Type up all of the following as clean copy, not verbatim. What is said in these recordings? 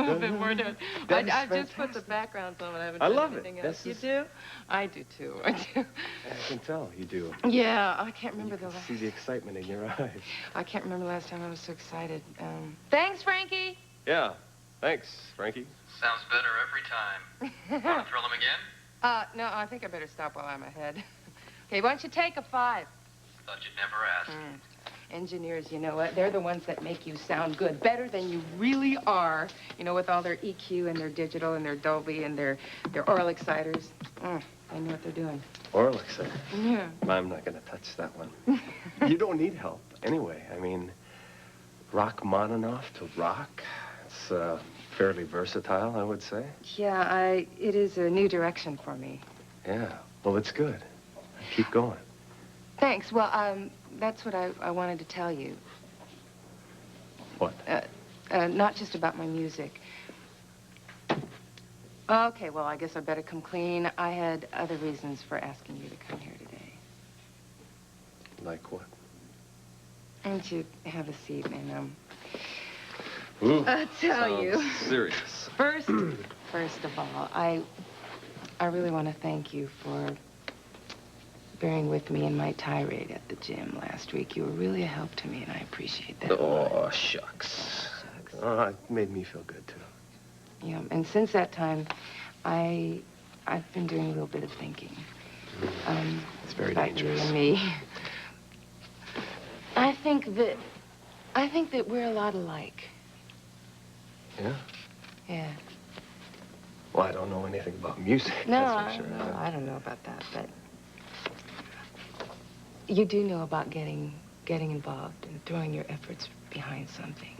a bit more to it. I just put the background on, but I haven't done anything else. You do? I do, too. I do. I can tell you do. Yeah, I can't remember the last... see the excitement in your eyes. I can't remember the last time I was so excited. Thanks, Frankie. Yeah, thanks, Frankie. Sounds better every time. Want to thrill him again? No, I think I better stop while I'm ahead. Okay, why don't you take a 5? Thought you'd never ask. Engineers, you know what? They're the ones that make you sound good, better than you really are. You know, with all their EQ and their digital and their Dolby and their oral exciters. They know what they're doing. Oral exciter? Yeah. I'm not going to touch that one. You don't need help anyway. I mean, Rachmaninoff to rock. It's fairly versatile, I would say. Yeah, it is a new direction for me. Yeah, well, it's good. Keep going. Thanks. Well, that's what I wanted to tell you. What? Not just about my music. Okay, well, I guess I better come clean. I had other reasons for asking you to come here today. Like what? Why don't you have a seat and, Ooh, I'll tell you. Serious. First of all, I really want to thank you for bearing with me in my tirade at the gym last week. You were really a help to me, and I appreciate that. Oh, shucks. Oh, it made me feel good, too. Yeah, and since that time, I've been doing a little bit of thinking. It's very about dangerous. You and me. I think that we're a lot alike. Yeah? Yeah. Well, I don't know anything about music, No, that's for sure. I don't know about that, but you do know about getting involved and throwing your efforts behind something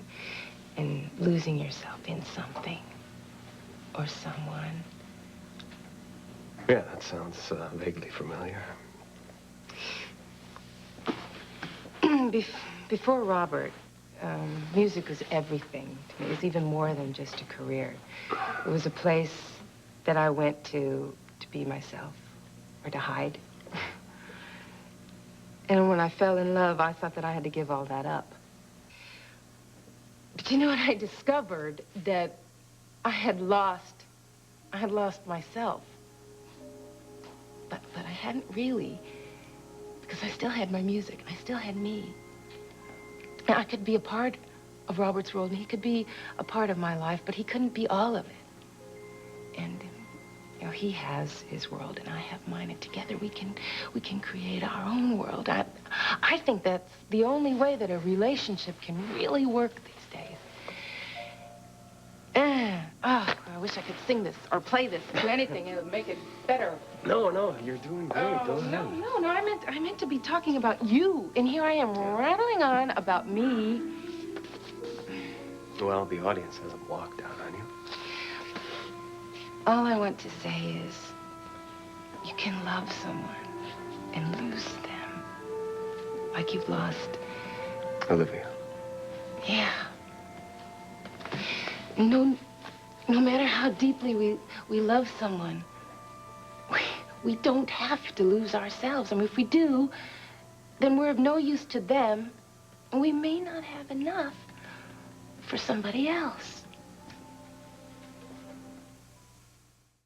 and losing yourself in something or someone. Yeah, that sounds vaguely familiar. Before Robert, music was everything to me. It was even more than just a career. It was a place that I went to be myself or to hide. And when I fell in love, I thought that I had to give all that up. But you know what? I discovered that I had lost myself. But I hadn't really, because I still had my music. I still had me. And I could be a part of Robert's world, and he could be a part of my life, but he couldn't be all of it. And you know, he has his world, and I have mine, and together we can create our own world. I think that's the only way that a relationship can really work these days. I wish I could sing this or play this, do anything. It would make it better. No, you're doing great. Go ahead. No, I meant to be talking about you, and here I am rattling on about me. Well, the audience hasn't walked out on you. All I want to say is, you can love someone and lose them, like you've lost Olivia. Yeah. No matter how deeply we love someone, we don't have to lose ourselves. I mean, if we do, then we're of no use to them, and we may not have enough for somebody else.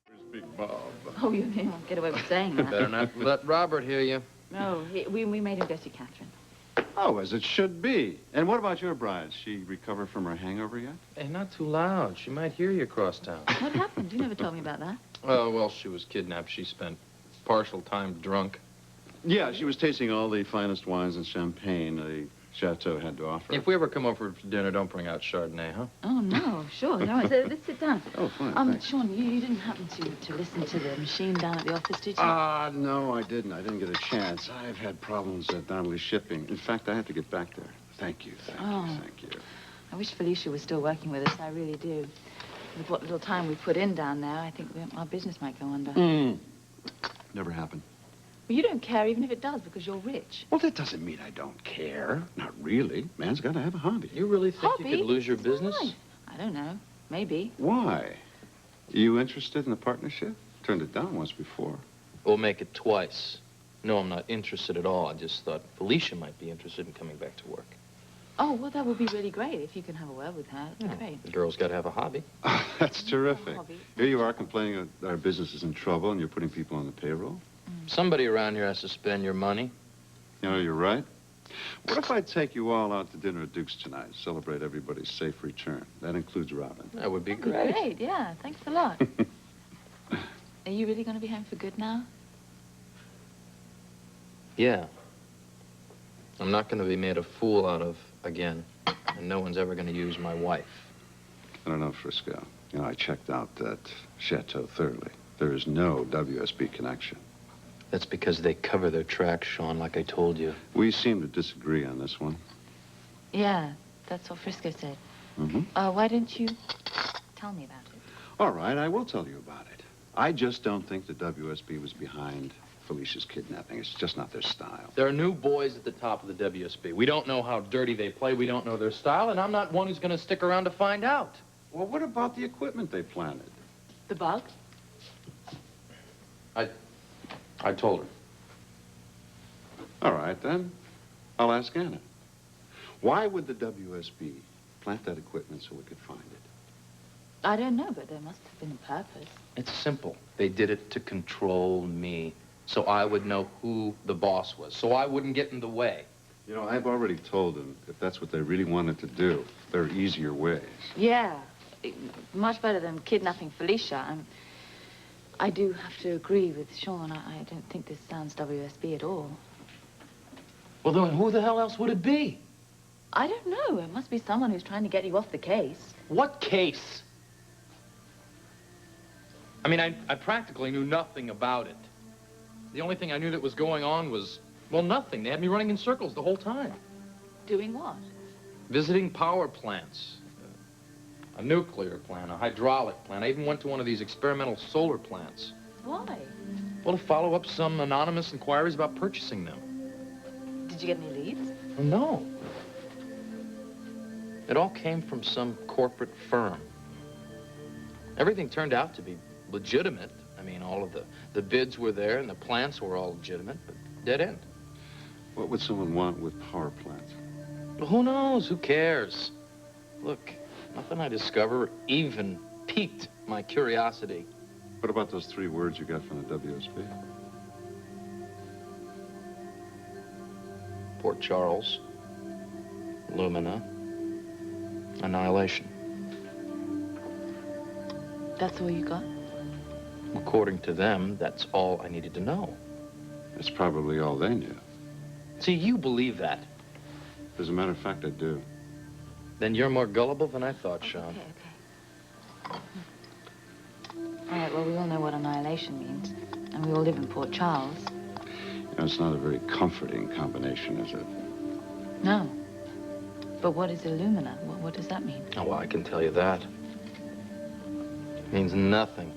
Where's Big Bob? Oh, you won't get away with saying that. Better not let Robert hear you. No, we made him go see Katherine. Oh, as it should be. And what about your bride? She recovered from her hangover yet? Hey, not too loud. She might hear you across town. What happened? You never told me about that. Oh, well, she was kidnapped. She spent partial time drunk. Yeah, she was tasting all the finest wines and champagne the chateau had to offer. If we ever come over for dinner, don't bring out Chardonnay, huh? Oh, no, sure. No, let's sit down. Oh, fine, thanks. Sean, you didn't happen to listen to the machine down at the office, did you? No, I didn't. I didn't get a chance. I've had problems at Donnelly Shipping. In fact, I had to get back there. Thank you, thank you. I wish Felicia was still working with us. I really do. With what little time we put in down there, I think our business might go under. Never happened. Well, you don't care even if it does because you're rich. Well, that doesn't mean I don't care. Not really. Man's got to have a hobby. You really think you could lose your It's business? fine. I don't know. Maybe. Why? You interested in the partnership? Turned it down once before. We'll make it twice. No, I'm not interested at all. I just thought Felicia might be interested in coming back to work. Oh, well, that would be really great if you can have a word with her. That'd be great. The girl's got to have a hobby. That's terrific. hobby. Here you are complaining that our business is in trouble and you're putting people on the payroll. Somebody around here has to spend your money. You know, you're right. What if I take you all out to dinner at Duke's tonight, celebrate everybody's safe return? That includes Robin. That would be That'd be great. great, yeah. Thanks a lot. Are you really going to be home for good now? Yeah. I'm not going to be made a fool out of again. And no one's ever going to use my wife. I don't know, Frisco. You know, I checked out that chateau thoroughly. There is no WSB connection. That's because they cover their tracks, Sean, like I told you. We seem to disagree on this one. Yeah, that's what Frisco said. Mm-hmm. Why didn't you tell me about it? All right, I will tell you about it. I just don't think the WSB was behind Felicia's kidnapping. It's just not their style. There are new boys at the top of the WSB. We don't know how dirty they play. We don't know their style, and I'm not one who's going to stick around to find out. Well, what about the equipment they planted? The bug? I told her. All right, then. I'll ask Anna. Why would the WSB plant that equipment so we could find it? I don't know, but there must have been a purpose. It's simple. They did it to control me, so I would know who the boss was, so I wouldn't get in the way. You know, I've already told them if that's what they really wanted to do, there are easier ways. Yeah, much better than kidnapping Felicia. I do have to agree with Sean. I don't think this sounds WSB at all. Well, then who the hell else would it be? I don't know. It must be someone who's trying to get you off the case. What case? I mean, I practically knew nothing about it. The only thing I knew that was going on was, well, nothing. They had me running in circles the whole time. Doing what? Visiting power plants. A nuclear plant, a hydraulic plant. I even went to one of these experimental solar plants. Why? Well, to follow up some anonymous inquiries about purchasing them. Did you get any leads? Oh, no. It all came from some corporate firm. Everything turned out to be legitimate. I mean, all of the bids were there and the plants were all legitimate, but dead end. What would someone want with power plants? Well, who knows? Who cares? Look, nothing I discover even piqued my curiosity. What about those 3 words you got from the WSB? Port Charles, Lumina, annihilation. That's all you got? According to them, that's all I needed to know. That's probably all they knew. See, you believe that. As a matter of fact, I do. Then you're more gullible than I thought, Sean. Okay. All right, well, we all know what annihilation means. And we all live in Port Charles. You know, it's not a very comforting combination, is it? No. But what is Illumina? What does that mean? Oh, well, I can tell you that. It means nothing.